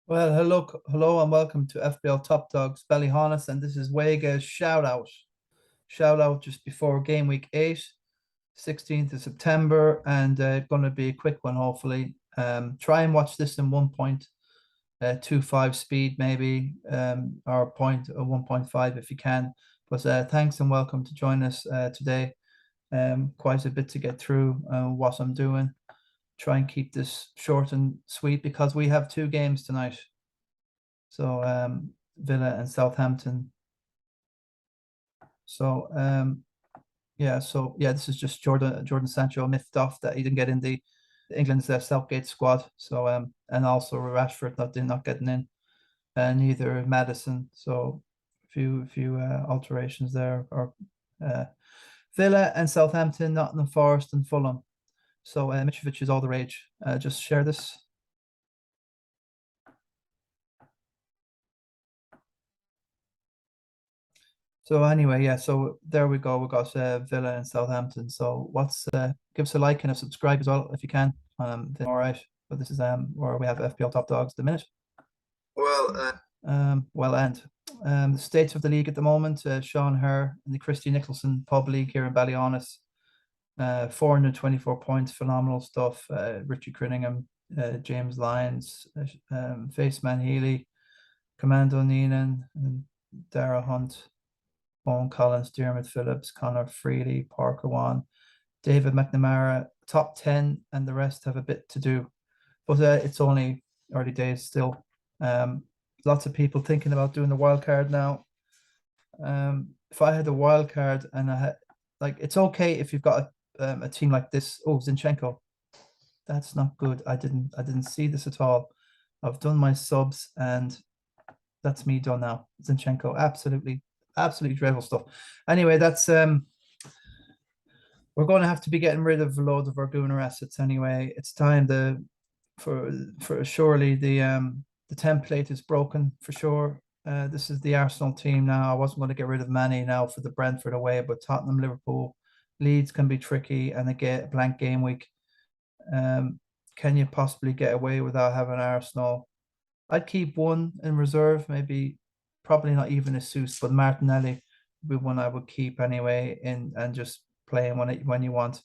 Well, hello, and welcome to FPL Top Dogs Ballyhaunis, and this is Wega's shout out. Shout out just before game week 8, 16th of September, and going to be a quick one, hopefully. Try and watch this in 1.25 speed, maybe, or 1.5 if you can. But thanks and welcome to join us today. Quite a bit to get through what I'm doing. Try and keep this short and sweet because we have two games tonight. So Villa and Southampton. So this is just Jordan Sancho miffed off that he didn't get in the England's Southgate squad. So and also Rashford not getting in, and neither Madison. So a few alterations there. Or Villa and Southampton, Nottingham Forest and Fulham. So Mitrovic is all the rage. Just share this. So anyway, yeah, so there we go. We got Villa and Southampton. So give us a like and a subscribe as well if you can. Then all right. But this is where we have FPL Top Dogs the minute. The state of the league at the moment, Sean Herr in the Christy Nicholson pub league here in Ballyhaunis. 424 points, phenomenal stuff. Richie Crinningham, James Lyons, Faceman Healy, Commando Neenan, and Dara Hunt, Owen Collins, Dermot Phillips, Connor Freely, Parker Wan, David McNamara, top 10, and the rest have a bit to do. But it's only early days still. Lots of people thinking about doing the wild card now. If I had a wild card and I had, it's okay if you've got a team like this. Oh, Zinchenko, that's not good. I didn't see this at all. I've done my subs and that's me done now. Zinchenko, absolutely dreadful stuff. Anyway, that's we're going to have to be getting rid of a load of our Gooner assets anyway. It's time for surely the template is broken for sure. This is the Arsenal team now. I wasn't going to get rid of Manny now for the Brentford away, but Tottenham, Liverpool, Leeds can be tricky, and they get a blank game week. Can you possibly get away without having Arsenal? I'd keep one in reserve, maybe, probably not even a Seuss, but Martinelli would be one I would keep anyway, and just playing when you want.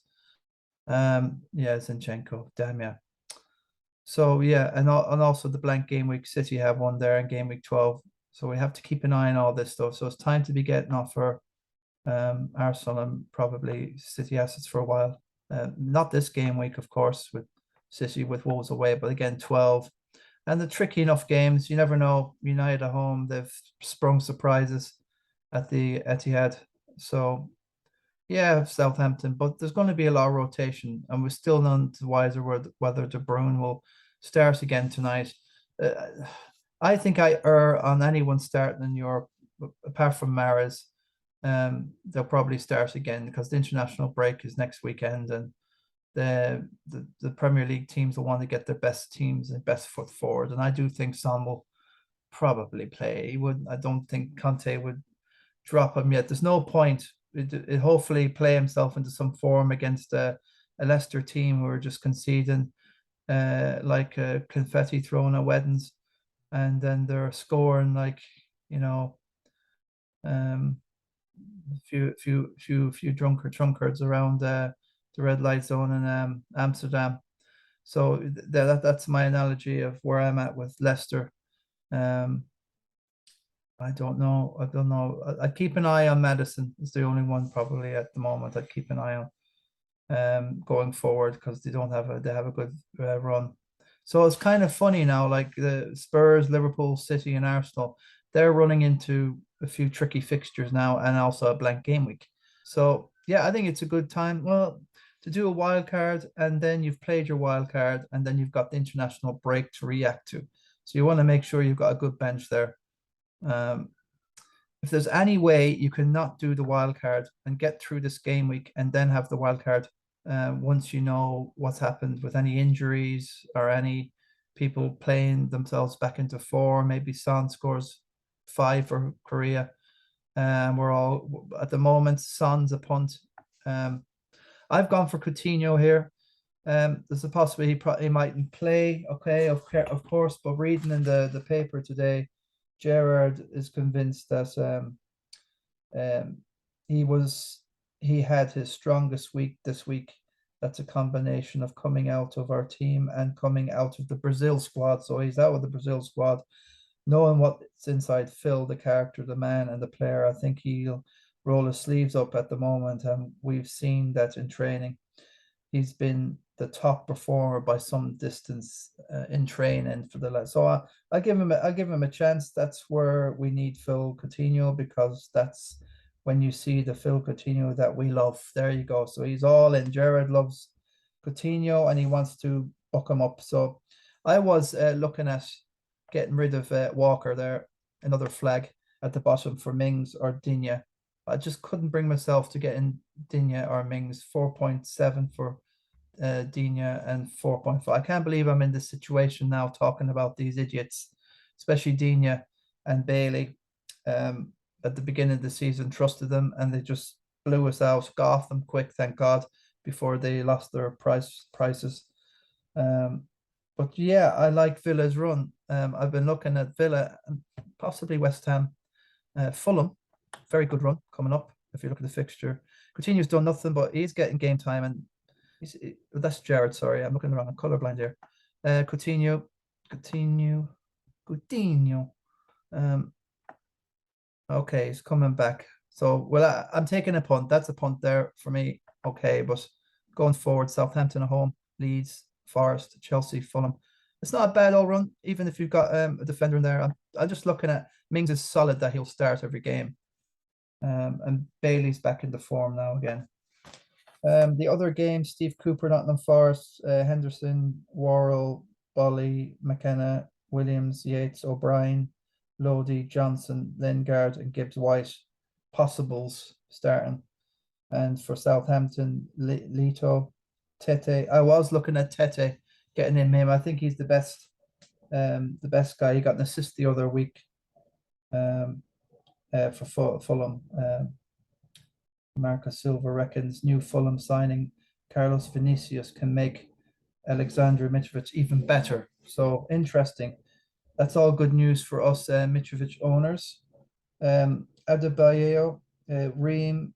Zinchenko, damn yeah. So yeah, and also the blank game week. City have one there in game week 12. So we have to keep an eye on all this stuff. So it's time to be getting off for Arsenal and probably City assets for a while. Not this game week, of course, with City with Wolves away, but again 12. And the tricky enough games, you never know. United at home, they've sprung surprises at the Etihad. So yeah, Southampton, but there's going to be a lot of rotation, and we're still none the wiser whether De Bruyne will start again tonight. I think I err on anyone starting in Europe, apart from Mahrez. They'll probably start again because the international break is next weekend, and the Premier League teams will want to get their best teams and best foot forward. And I do think Son will probably play. I don't think Conte would drop him yet. There's no point. It hopefully play himself into some form against a Leicester team who are just conceding like confetti thrown at weddings, and then they're scoring a few drunkards around the red light zone in Amsterdam. So that's my analogy of where I'm at with Leicester. I don't know. I'd keep an eye on Madison. It's the only one probably at the moment I'd keep an eye on going forward, because they have a good run. So it's kind of funny now, like the Spurs, Liverpool, City, and Arsenal, they're running into a few tricky fixtures now, and also a blank game week. So yeah, I think it's a good time, well, to do a wild card, and then you've played your wild card, and then you've got the international break to react to. So you want to make sure you've got a good bench there. If there's any way you can not do the wild card and get through this game week and then have the wild card, once you know what's happened with any injuries or any people playing themselves back into form, maybe Son scores 5 for Korea. We're all at the moment, Son's a punt. I've gone for Coutinho here. There's a possibility he mightn't play. Okay, of course, but reading in the paper today, Gerard is convinced that um, he had his strongest week this week. That's a combination of coming out of our team and coming out of the Brazil squad. So he's out of the Brazil squad, knowing what's inside Phil, the character, the man, and the player. I think he'll roll his sleeves up at the moment, and we've seen that in training. He's been the top performer by some distance in training for the last. So I give him a chance. That's where we need Phil Coutinho, because that's when you see the Phil Coutinho that we love. There you go. So he's all in. Jared loves Coutinho and he wants to buck him up. So I was looking at getting rid of Walker there, another flag at the bottom for Mings or Digne. I just couldn't bring myself to get in Digne or Mings. 4.7 for Digne and 4.5. I can't believe I'm in this situation now talking about these idiots, especially Digne and Bailey. At the beginning of the season, trusted them and they just blew us out, got them quick, thank God, before they lost their prices. But yeah, I like Villa's run. I've been looking at Villa and possibly West Ham, Fulham, very good run coming up. If you look at the fixture, Coutinho's done nothing, but he's getting game time, and that's Jared. Sorry, I'm looking around. I'm colorblind here. Coutinho. Okay, he's coming back. So, well, I'm taking a punt. That's a punt there for me. Okay, but going forward, Southampton at home, Leeds, Forest, Chelsea, Fulham. It's not a bad all run, even if you've got a defender in there. I'm just looking at Mings is solid that he'll start every game. And Bailey's back into form now again. The other games, Steve Cooper, Nottingham Forest, Henderson, Worrell, Bolly, McKenna, Williams, Yates, O'Brien, Lodi, Johnson, Lingard, and Gibbs White. Possibles starting. And for Southampton, Leto, Tete. I was looking at Tete, getting in him. I think he's the best guy. He got an assist the other week for Fulham. Marcus Silva reckons new Fulham signing Carlos Vinicius can make Alexander Mitrovic even better. So interesting. That's all good news for us Mitrovic owners. Adebayo, Reem,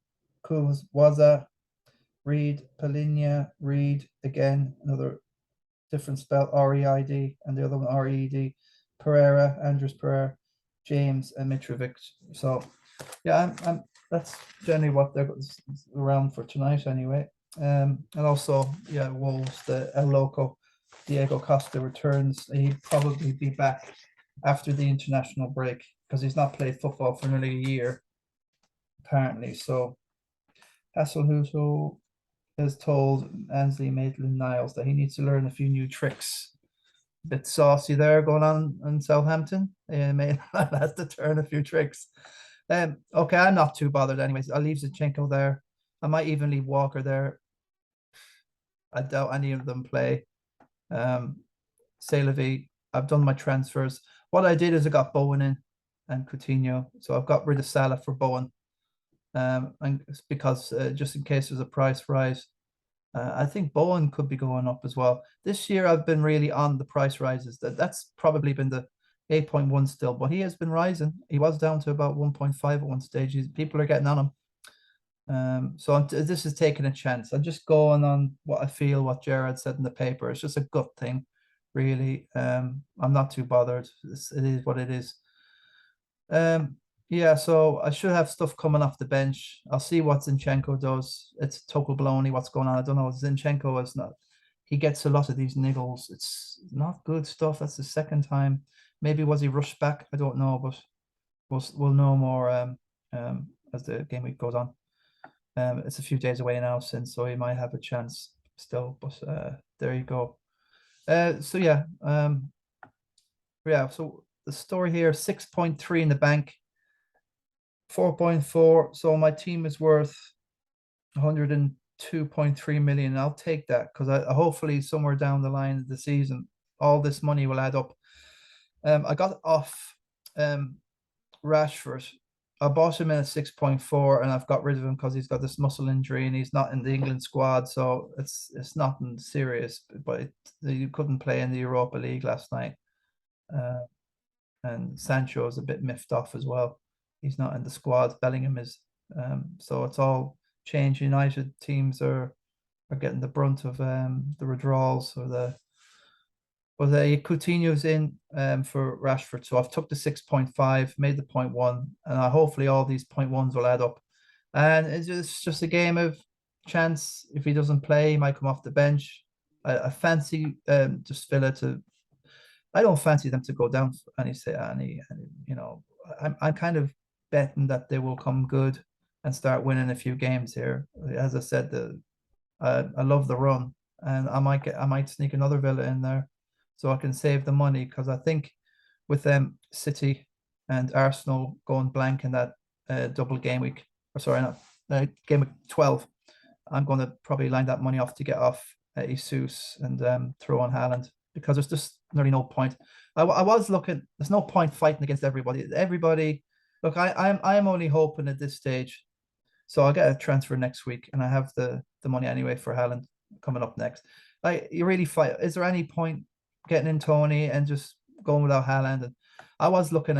Waza, Reed, Polinia, Reed, again, another different spell, R-E-I-D, and the other one R-E-D, Pereira, Andres Pereira, James, and Mitrovic. So, yeah, that's generally what they're around for tonight anyway. And also, yeah, Wolves, the El Loco, Diego Costa returns. He'd probably be back after the international break because he's not played football for nearly a year, apparently. So Hasselhutel has told Ansley Maitland-Niles that he needs to learn a few new tricks. A bit saucy there going on in Southampton. Maitland has to turn a few tricks. Okay, I'm not too bothered anyways. I'll leave Zinchenko there. I might even leave Walker there. I doubt any of them play. Salevi, I've done my transfers. What I did is I got Bowen in and Coutinho. So I've got rid of Salah for Bowen. And it's because just in case there's a price rise, I think Bowen could be going up as well. This year I've been really on the price rises. That's probably been the 8.1 still, but he has been rising. He was down to about 1.5 at one stage. People are getting on him. So this is taking a chance. I'm just going on what I feel, what Gerard said in the paper. It's just a gut thing, really. I'm not too bothered. It is what it is. Yeah, so I should have stuff coming off the bench. I'll see what Zinchenko does. It's total baloney what's going on. I don't know. Zinchenko is not. He gets a lot of these niggles. It's not good stuff. That's the second time. Maybe was he rushed back? I don't know, but we'll know more as the game week goes on. It's a few days away now since, so he might have a chance still. But there you go. So yeah, yeah. So the story here: 6.3 in the bank, 4.4. So my team is worth 102.3 million. I'll take that because I hopefully somewhere down the line of the season, all this money will add up. I got off Rashford I bought him in at 6.4, and I've got rid of him because he's got this muscle injury and he's not in the England squad, so it's nothing serious. But he couldn't play in the Europa League last night, and Sancho is a bit miffed off as well. He's not in the squad. Bellingham is, so it's all changed. United teams are getting the brunt of the withdrawals or the. Well, Coutinho's in for Rashford, so I've took the 6.5, made the 0.1, and hopefully all these 0.1s will add up. And it's just a game of chance. If he doesn't play, he might come off the bench. I fancy just Villa to. I don't fancy them to go down any. I'm kind of betting that they will come good and start winning a few games here. As I said, I love the run, and I might sneak another Villa in there, so I can save the money, because I think with them City and Arsenal going blank in that double game week, or sorry, not game week 12, I'm going to probably line that money off to get off Jesus and throw on Haaland, because there's just nearly no point. I was looking. There's no point fighting against everybody. Look, I'm only hoping at this stage. So I'll get a transfer next week, and I have the money anyway for Haaland coming up next. You really fight. Is there any point getting in Tony and just going without Haaland? And I was looking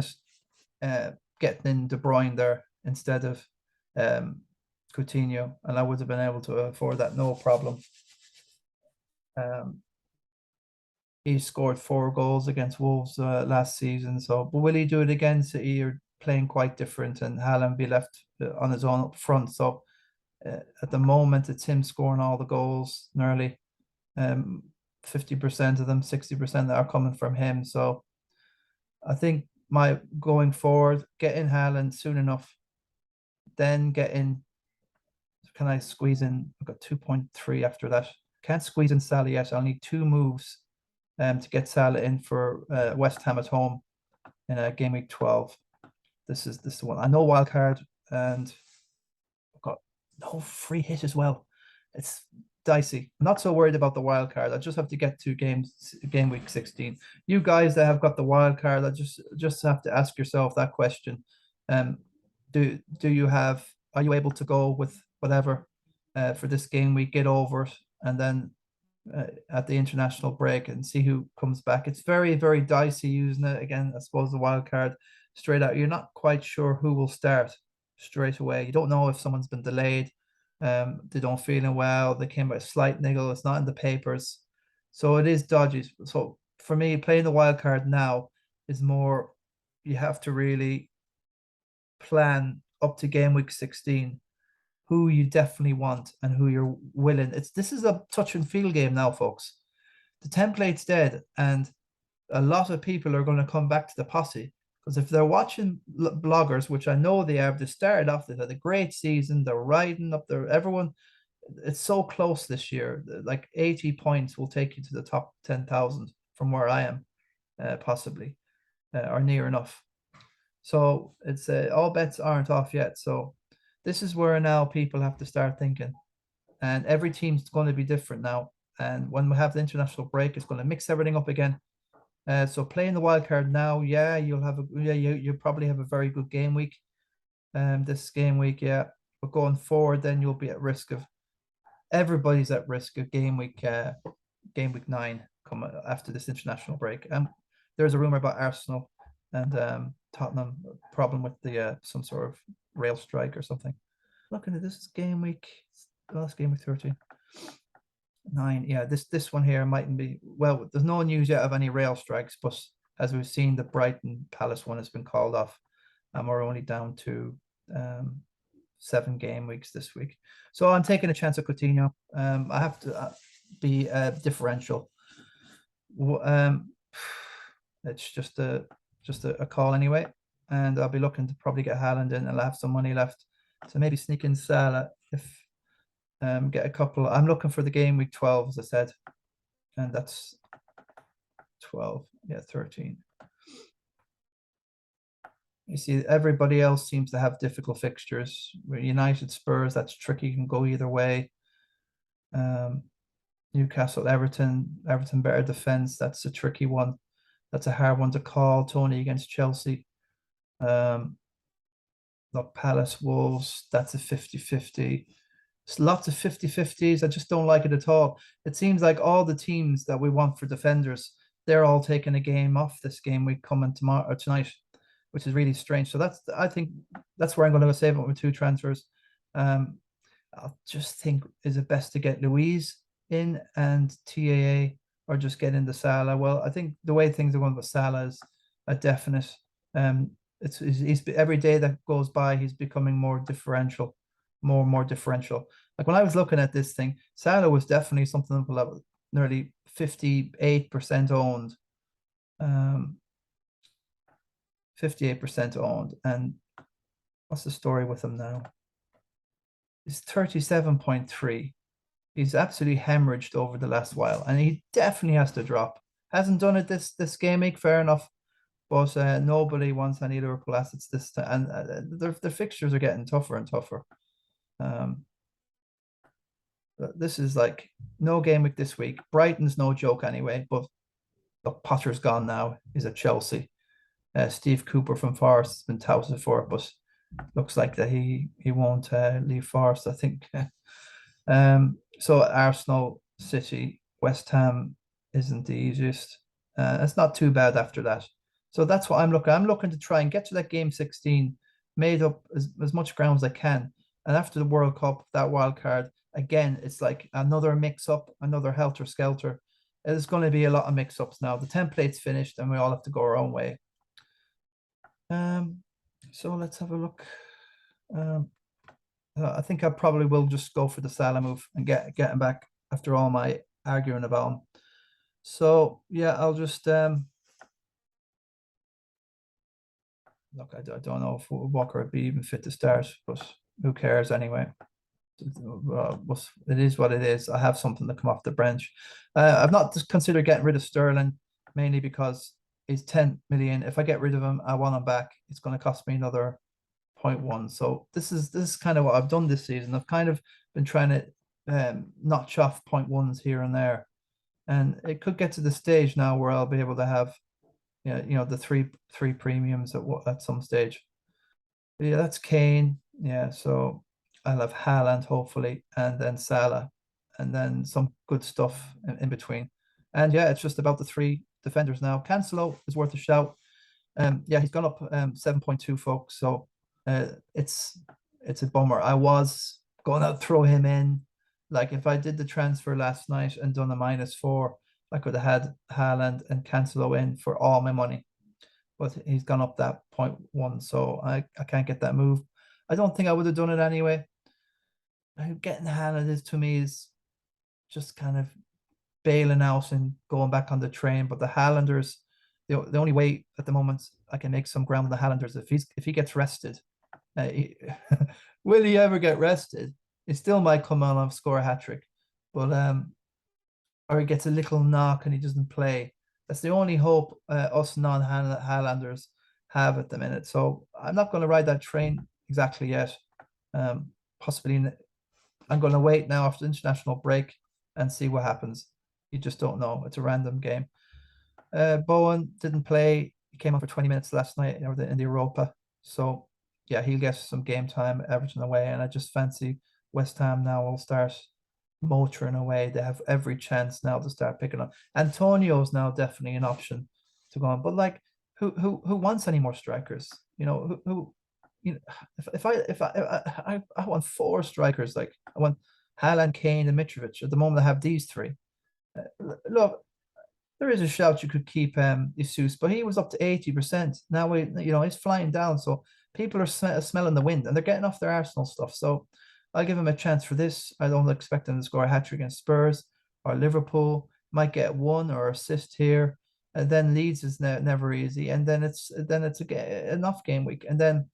at getting in De Bruyne there instead of Coutinho, and I would have been able to afford that no problem. He scored 4 goals against Wolves last season. So, but will he do it again? City are playing quite different, and Haaland be left on his own up front. So at the moment, it's him scoring all the goals, nearly 50% of them, 60% that are coming from him. So I think my going forward, get in Haaland soon enough, then get in. Can I squeeze in? I've got 2.3 after that. Can't squeeze in Salah yet. I'll need 2 moves to get Salah in for West Ham at home in game week 12. This is the one. I know Wildcard, and I've got no free hit as well. It's dicey. I'm not so worried about the Wildcard. I just have to get to game week 16. You guys that have got the Wildcard, I just have to ask yourself that question. Do you have? Are you able to go with whatever for this game week, get over it, and then at the international break and see who comes back? It's very, very dicey using it. Again, I suppose the wild card straight out, you're not quite sure who will start straight away. You don't know if someone's been delayed, they don't feeling well, they came by a slight niggle, it's not in the papers, so it is dodgy. So for me, playing the wild card now is more, you have to really plan up to game week 16 who you definitely want and who you're willing. This is a touch and feel game now, folks. The template's dead, and a lot of people are going to come back to the posse, because if they're watching bloggers, which I know they are, they started off, they've had a great season, they're riding up there. Everyone, it's so close this year. Like 80 points will take you to the top 10,000 from where I am, possibly, or near enough. So it's all bets aren't off yet. So this is where now people have to start thinking, and every team's going to be different now. And when we have the international break, it's going to mix everything up again. So playing the wild card now, yeah, you probably have a very good game week. This game week, yeah, but going forward, then you'll be at risk of. Everybody's at risk of game week 9 coming after this international break. There's a rumor about Arsenal and Tottenham problem with the some sort of rail strike or something. Looking at this game week, last game week 13. 9, yeah, this one here mightn't be, well, there's no news yet of any rail strikes, but as we've seen, the Brighton Palace one has been called off, and we're only down to 7 game weeks this week. So I'm taking a chance at Coutinho. I have to be differential. It's just a call anyway, and I'll be looking to probably get Haaland in, and I'll have some money left, so maybe sneak in Salah if get a couple. I'm looking for the game week 12, as I said, and that's 12, yeah, 13. You see, everybody else seems to have difficult fixtures. United, Spurs, that's tricky, can go either way. Newcastle, Everton better defense, that's a tricky one. That's a hard one to call. Tony against Chelsea. look, Palace, Wolves, that's a 50-50. It's lots of 50-50s. I just don't like it at all. It seems like all the teams that we want for defenders, they're all taking a game off this game week coming tomorrow or tonight, which is really strange. So I think that's where I'm going to save it with 2 transfers. I just think, is it best to get Louise in and TAA, or just get into Salah? Well, I think the way things are going with Salah is a definite. He's every day that goes by, he's becoming more differential, more and more differential. Like when I was looking at this thing, Salah was definitely something like nearly 58% owned. 58% owned. And what's the story with him now? He's 37.3. He's absolutely hemorrhaged over the last while, and he definitely has to drop. Hasn't done it this game week, fair enough. But nobody wants any Liverpool assets this time, and their fixtures are getting tougher and tougher. This is like no game week this week. Brighton's no joke anyway, but look, Potter's gone now. He's at Chelsea. Steve Cooper from Forest has been touted for it, but looks like that he won't leave Forest, I think. So Arsenal, City, West Ham isn't the easiest. It's not too bad after that. So that's what I'm looking. I'm looking to try and get to that game 16, made up as much ground as I can. And after the World Cup, that wild card, again, it's like another mix-up, another helter-skelter. There's going to be a lot of mix-ups now. The template's finished, and we all have to go our own way. So let's have a look. I think I probably will just go for the Salah move and get him back after all my arguing about him. So yeah, I'll just look. I don't know if Walker would be even fit to start, but who cares anyway? It is what it is. I have something to come off the bench. I've not considered getting rid of Sterling, mainly because he's 10 million. If I get rid of him, I want him back. It's going to cost me another 0.1. So this is kind of what I've done this season. I've kind of been trying to notch off 0.1s here and there, and it could get to the stage now where I'll be able to have, the three premiums at some stage. But yeah, that's Kane. Yeah, so I'll have Haaland hopefully, and then Salah, and then some good stuff in between. And yeah, it's just about the 3 defenders now. Cancelo is worth a shout. Yeah, he's gone up 7.2, folks. So it's a bummer. I was going to throw him in. Like if I did the transfer last night and done a -4, I could have had Haaland and Cancelo in for all my money. But he's gone up that 0.1, so I can't get that move. I don't think I would have done it anyway. Getting Haaland to me is just kind of bailing out and going back on the train. But the Haalanders, the only way at the moment I can make some ground with the Haalanders, if he gets rested. Will he ever get rested? He still might come on and score a hat-trick, but or he gets a little knock and he doesn't play. That's the only hope us non-Haalanders have at the minute. So I'm not going to ride that train exactly yet. Possibly I'm going to wait now after the international break and see what happens. You just don't know. It's a random game. Bowen didn't play. He came on for 20 minutes last night in the Europa. So yeah, he'll get some game time, Everton away, and I just fancy West Ham now will start motoring away. They have every chance now to start picking up. Antonio's now definitely an option to go on, but like, who wants any more strikers? Who if I want 4 strikers, like I want Haaland, Kane, and Mitrovic. At the moment, I have these 3. Look, there is a shout you could keep Jesus, but he was up to 80%. Now he's flying down, so people are smelling the wind, and they're getting off their Arsenal stuff. So I'll give him a chance for this. I don't expect him to score a hat-trick against Spurs or Liverpool. Might get 1 or assist here, and then Leeds is never easy, and then it's enough game week, and then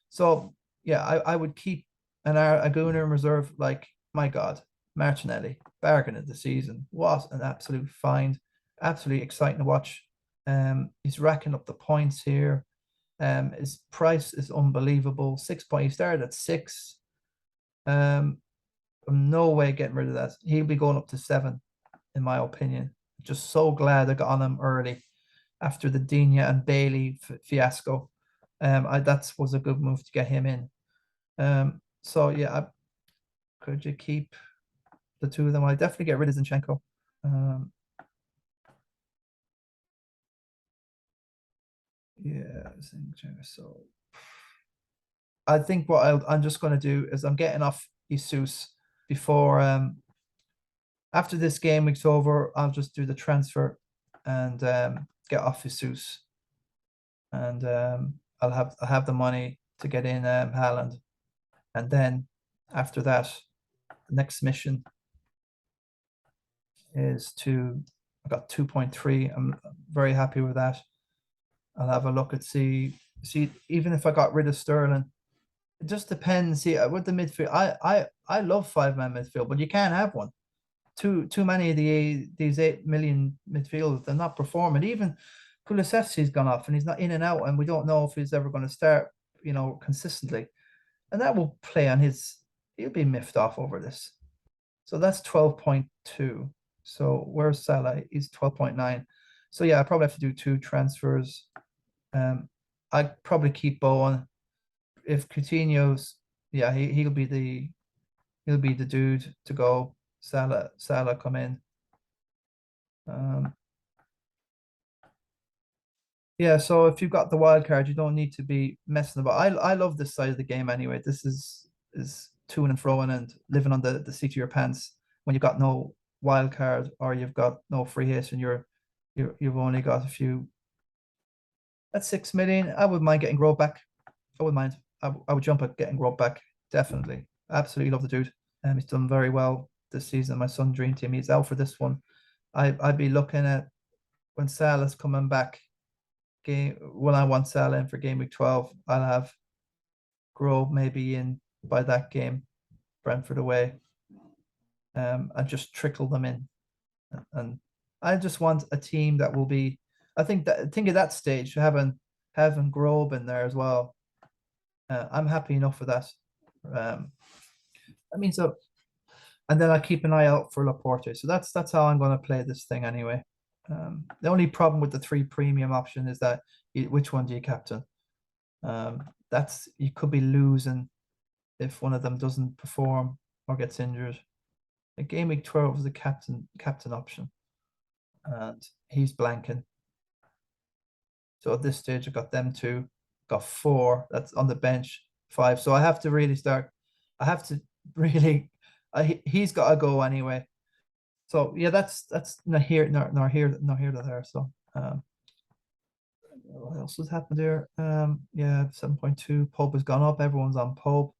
so yeah, I would keep a Aguna in reserve. Like, my God, Martinelli, bargain of the season. What an absolute find. Absolutely exciting to watch. He's racking up the points here. His price is unbelievable. 6 points. He started at 6. I'm no way getting rid of that. He'll be going up to 7, in my opinion. Just so glad I got on him early after the Digne and Bailey fiasco. That was a good move to get him in. So yeah, could you keep the two of them? I definitely get rid of Zinchenko. Yeah, Zinchenko. So I think what I'm just going to do is I'm getting off Jesus before after this game week's over. I'll just do the transfer and get off Jesus, and I'll have the money to get in Haaland, and then after that, the next mission is to I got 2.3. I'm very happy with that. I'll have a look at see even if I got rid of Sterling. It just depends. See, with the midfield, I love 5-man midfield, but you can't have one. Too many of these 8 million midfielders, they're not performing. Even Kulusevski's gone off and he's not in and out, and we don't know if he's ever going to start, consistently. And that will play on he'll be miffed off over this. So that's 12.2. So where's Salah? He's 12.9. So yeah, I probably have to do 2 transfers. I'd probably keep Bowen. If Coutinho's, yeah, he'll be the dude to go. Salah come in. Yeah, so if you've got the wild card, you don't need to be messing about. I love this side of the game anyway. This is to and fro and living on the seat of your pants when you've got no wild card or you've got no free hit and you've only got a few. That's 6 million. I wouldn't mind getting Grove back. I wouldn't mind. I would jump at getting Grove back. Definitely. Absolutely love the dude. He's done very well this season. My son dream team. He's out for this one. I'd be looking at when Salah's coming back. When I want Salah in for game week 12, I'll have Grove maybe in by that game, Brentford away. And just trickle them in. And I just want a team that will be. I think at that stage having Grove in there as well. I'm happy enough with that. I mean, so, and then I keep an eye out for Laporte. So that's how I'm going to play this thing anyway. The only problem with the 3 premium option is that which one do you captain? That's you could be losing if one of them doesn't perform or gets injured. The game week 12 is the captain option, and he's blanking. So at this stage, I got them 2, got 4. That's on the bench, 5. So I have to really start. I have to really. He's got to go anyway. So yeah, that's not here nor here to there. So what else has happened there? Yeah, 7.2. Pope has gone up. Everyone's on Pope.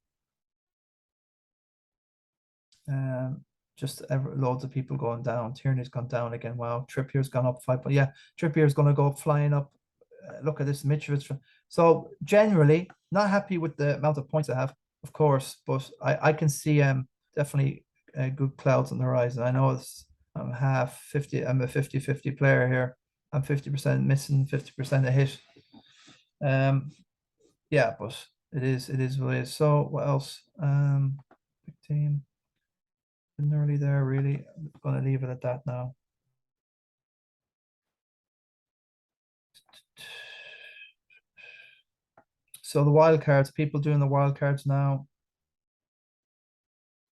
Just loads of people going down. Tierney's gone down again. Wow, Trippier's gone up 5. Yeah, Trippier's going to go flying up. Look at this, Mitrovic. So generally, not happy with the amount of points I have, of course, but I can see definitely good clouds on the horizon. I know I'm half 50. I'm a 50-50 player here. I'm 50% missing, 50% a hit. Yeah, but it is what it is. So what else? Big team. Nearly there, really. I'm gonna leave it at that now. So the wild cards, people doing the wild cards now.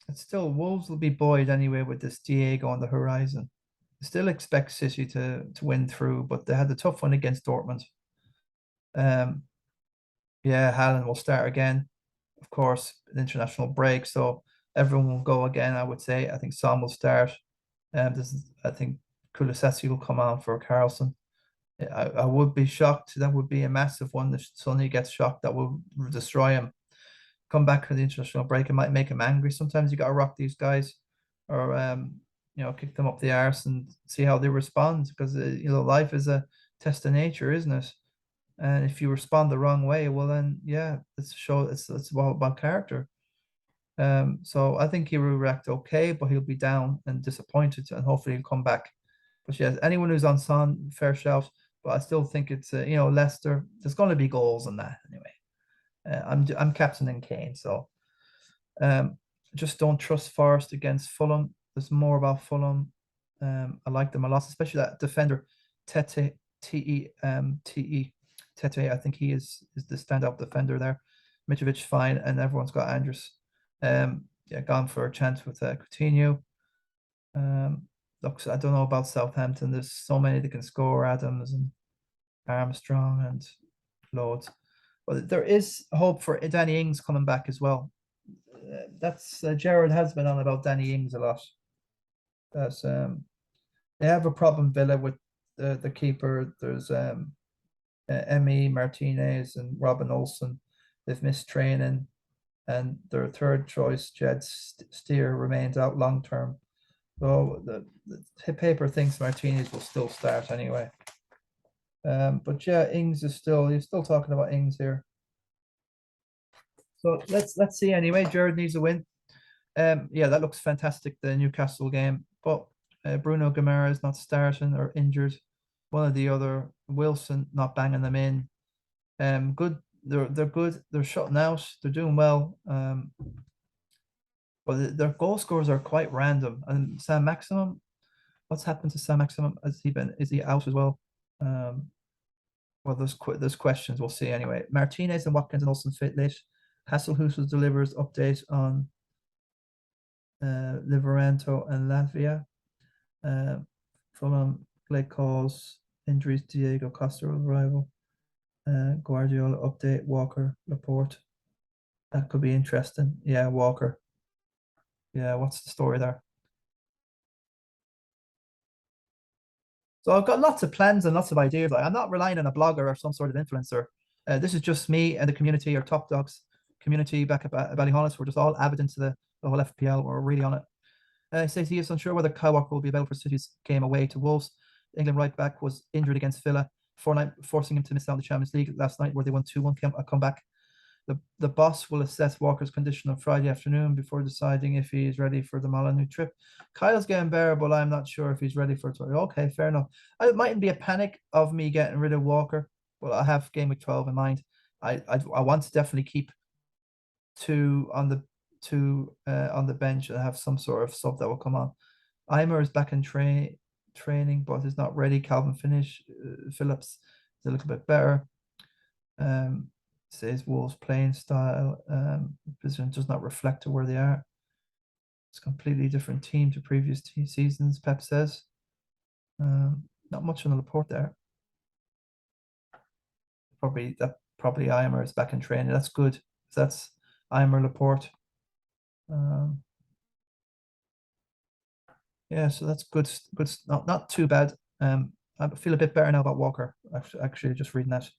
It's still Wolves will be buoyed anyway with this Diego on the horizon. Still expect City to win through, but they had the tough one against Dortmund. Yeah, Haaland will start again, of course, an international break, so everyone will go again. I would say. I think Son will start. I think Kulusevski will come on for Carlson. I would be shocked. That would be a massive one. If Sonny gets shocked, that will destroy him. Come back for the international break. It might make him angry. Sometimes you got to rock these guys, or kick them up the arse and see how they respond. Because life is a test of nature, isn't it? And if you respond the wrong way, well then, yeah, it's all about character. So I think he will react okay, but he'll be down and disappointed, and hopefully he'll come back. But yeah, anyone who's on Son, fair shout. But I still think it's Leicester. There's going to be goals in that anyway. I'm captaining Kane, so just don't trust Forest against Fulham. There's more about Fulham. I like them a lot, especially that defender Tete. Tete. I think he is the standout defender there. Mitrovic fine, and everyone's got Andrews. Yeah, gone for a chance with Coutinho. Looks, I don't know about Southampton. There's so many that can score, Adams and Armstrong and loads. But there is hope for Danny Ings coming back as well. That's Gerard has been on about Danny Ings a lot. That's they have a problem, Villa, with the keeper. There's Emi Martinez and Robin Olsen. They've missed training, and their third choice, Jed Steer, remains out long term. So the paper thinks Martinez will still start anyway. But yeah, Ings is still, you're still talking about Ings here. So let's see anyway. Jared needs a win. Yeah, that looks fantastic, the Newcastle game. But Bruno Guimaraes is not starting or injured. One or the other. Wilson not banging them in. Good. They're good. They're shutting out. They're doing well. But their goal scores are quite random. And Sam Maximum, what's happened to Sam Maximum? Is he out as well? Well, there's questions. We'll see anyway. Martinez and Watkins and Olsen fit late. Hasselhussel delivers update on Liveranto and Latvia. Fulham, Blake calls injuries. Diego Costa arrival. Guardiola update. Walker, Laporte. That could be interesting. Yeah, Walker. Yeah, what's the story there? So I've got lots of plans and lots of ideas. I'm not relying on a blogger or some sort of influencer. This is just me and the community, or Top Dogs community back at Ballyhaunis. We're just all avid into the whole FPL. We're really on it. He says he is unsure whether Kyle Walker will be available for City's game away to Wolves. England right back was injured against Villa, forcing him to miss out on the Champions League last night, where they won 2-1 comeback. The boss will assess Walker's condition on Friday afternoon before deciding if he is ready for the Molyneux trip. Kyle's getting better, but I'm not sure if he's ready for it. Okay, fair enough. It mightn't be a panic of me getting rid of Walker, but I have game week 12 in mind. I want to definitely keep two on the bench and have some sort of sub that will come on. Eimer is back in training, but is not ready. Calvin Phillips is a little bit better. Says Wolves' playing style does not reflect to where they are. It's a completely different team to previous seasons, Pep says. Not much on the Laporte there. Probably Eimer is back in training. That's good. That's Eimer, Laporte. Yeah, so that's good. Not too bad. I feel a bit better now about Walker. Actually, just reading that.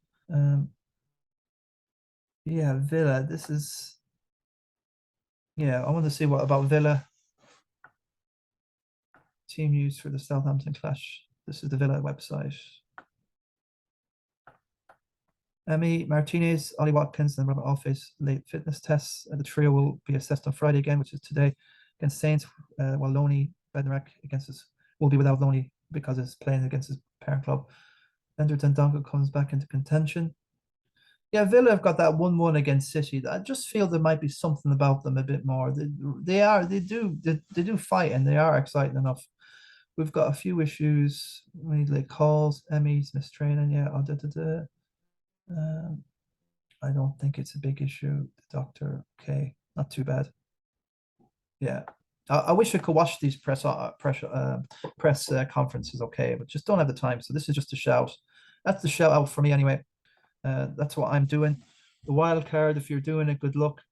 Yeah, Villa. This is. Yeah, I want to see what about Villa. Team used for the Southampton clash. This is the Villa website. Emi Martinez, Ollie Watkins, and Robert Alface late fitness tests. The trio will be assessed on Friday again, which is today, against Saints. While Loney Bednarak will be without Loney because he's playing against his parent club. Ender Tendonga comes back into contention. Yeah, Villa have got that 1-1 against City. I just feel there might be something about them a bit more. They do fight, and they are exciting enough. We've got a few issues. We need like calls, Emmys, mistraining. Yeah, I don't think it's a big issue. The doctor, okay, not too bad. Yeah, I wish I could watch these press conferences, okay, but just don't have the time. So this is just a shout. That's the shout out for me anyway. That's what I'm doing. The wild card, if you're doing it, good luck.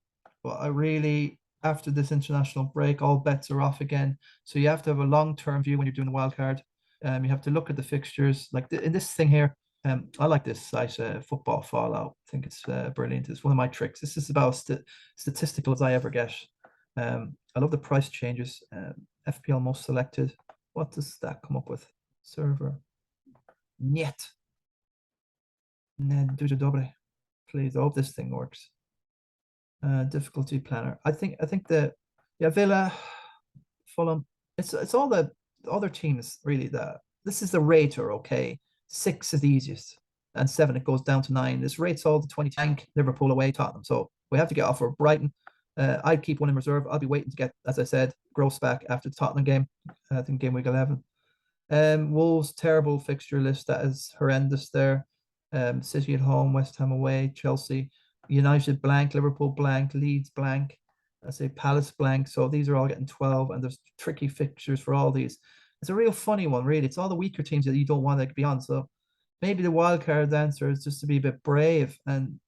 But I really, after this international break, all bets are off again. So you have to have a long-term view when you're doing the wild card. You have to look at the fixtures. Like in this thing here, I like this site, Football Fallout. I think it's brilliant. It's one of my tricks. This is about statistical as I ever get. I love the price changes. FPL most selected. What does that come up with? Server. Niet. Duże dobre. Please, I hope this thing works. Difficulty planner. I think that Villa, Fulham. It's all the other teams really. This is the rater, okay. 6 is the easiest, and 7 it goes down to 9. This rates all the 20 tank Liverpool away, Tottenham. So we have to get off for Brighton. I'd keep one in reserve. I'll be waiting to get, as I said, Gross back after the Tottenham game. I think game week 11. Wolves terrible fixture list. That is horrendous there. City at home, West Ham away, Chelsea. United blank, Liverpool blank, Leeds blank, I say Palace blank. So these are all getting 12, and there's tricky fixtures for all these. It's a real funny one, really. It's all the weaker teams that you don't want to be on. So maybe the wild card answer is just to be a bit brave and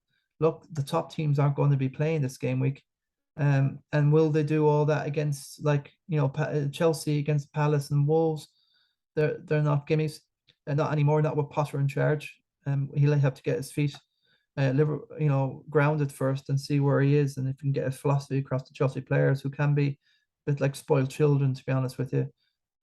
look, the top teams aren't going to be playing this game week. And will they do all that against, like, Chelsea against Palace and Wolves? They're not gimmies, not anymore. Not with Potter in charge. He'll have to get his feet, grounded first and see where he is, and if he can get his philosophy across to Chelsea players who can be a bit like spoiled children, to be honest with you.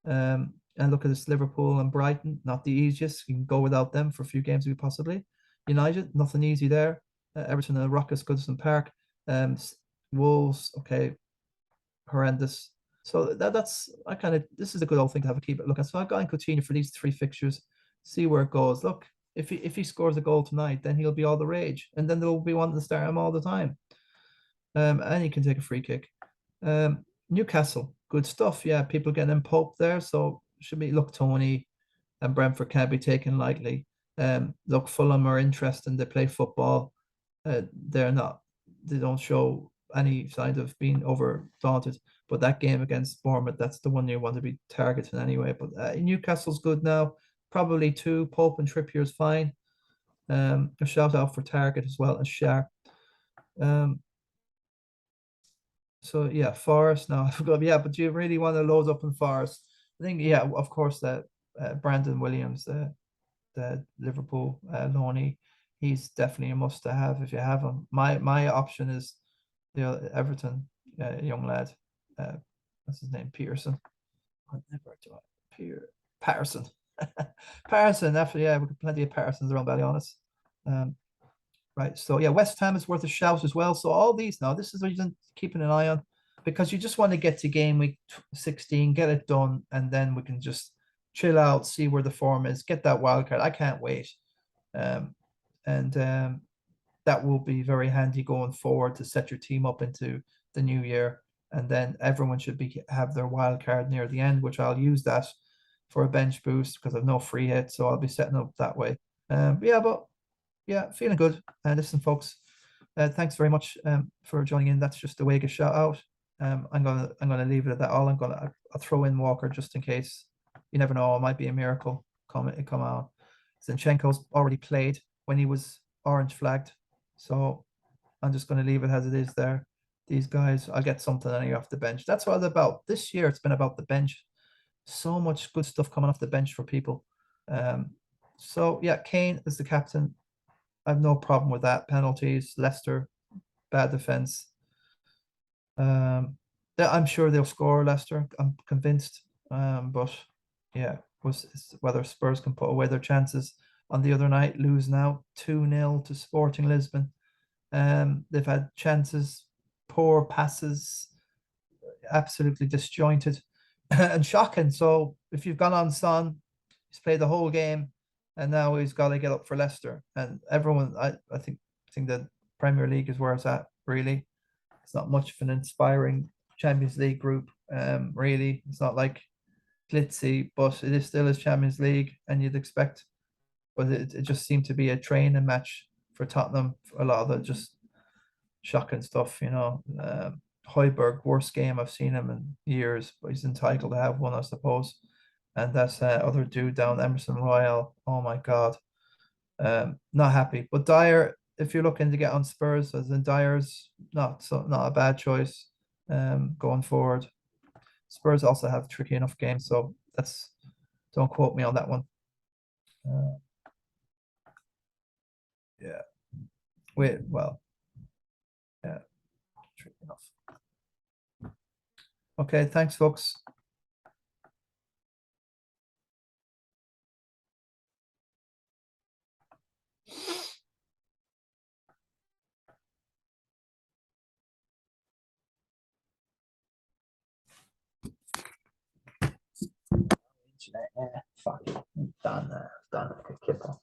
And look at this Liverpool and Brighton, not the easiest. You can go without them for a few games, possibly. United, nothing easy there. Everton and Rockets, Goodison Park. Wolves, okay, horrendous. So that's this is a good old thing to have a keep it look at. So I've got Coutinho for these 3 fixtures, see where it goes. Look, if he scores a goal tonight, then he'll be all the rage, and then they'll be wanting to start him all the time. And he can take a free kick. Newcastle, good stuff. Yeah, people getting in Pope there, so should be look Tony and Brentford can't be taken lightly. Look, Fulham are interesting. They play football. They don't show any sign of being over daunted. But that game against Bournemouth, that's the one you want to be targeting anyway. But Newcastle's good now. Probably 2. Pope and Trippier's fine. A shout out for Target as well as Sharp. So yeah, Forest now. I forgot. Yeah, but do you really want to load up in Forest? I think, yeah, of course, that Brandon Williams, the Liverpool loanee, he's definitely a must to have if you have him. My option is the Everton young lad. What's his name? Pearson. I never do it. Patterson. Patterson, definitely, yeah, we've got plenty of Pattersons around Ballyhaunis. Right, so yeah, West Ham is worth a shout as well. So all these now, this is what you're keeping an eye on, because you just want to get to game week 16, get it done, and then we can just chill out, see where the form is, get that wild card. I can't wait. And that will be very handy going forward to set your team up into the new year. And then everyone should have their wild card near the end, which I'll use that for a bench boost because I've no free hit, so I'll be setting up that way. Yeah, feeling good. Listen, folks, thanks very much for joining in. That's just the way to shout out. I'm gonna leave it at that. I'll throw in Walker just in case. You never know, it might be a miracle come out. Zinchenko's already played when he was orange flagged, so I'm just gonna leave it as it is there. These guys, I'll get something anyway off the bench. That's what it's about. This year it's been about the bench. So much good stuff coming off the bench for people. So yeah, Kane is the captain. I have no problem with that. Penalties, Leicester, bad defense. I'm sure they'll score, Leicester. I'm convinced. But yeah, whether Spurs can put away their chances. On the other night, lose now 2-0 to Sporting Lisbon. They've had chances, poor passes, absolutely disjointed and shocking. So if you've gone on Son, he's played the whole game, and now he's got to get up for Leicester. And everyone, I think the Premier League is where it's at, really. It's not much of an inspiring Champions League group, really. It's not like glitzy, but it is still a Champions League, and you'd expect. But it just seemed to be a training match for Tottenham. For a lot of the just shocking stuff, Højbjerg, worst game I've seen him in years, but he's entitled to have one, I suppose. And that's other dude down, Emerson Royal. Oh my God. Not happy. But Dyer, if you're looking to get on Spurs, as in Dyer's not a bad choice going forward. Spurs also have tricky enough games, so don't quote me on that one. Yeah. Yeah, tricky enough. Okay, thanks, folks. Fuck. Done. Kipper.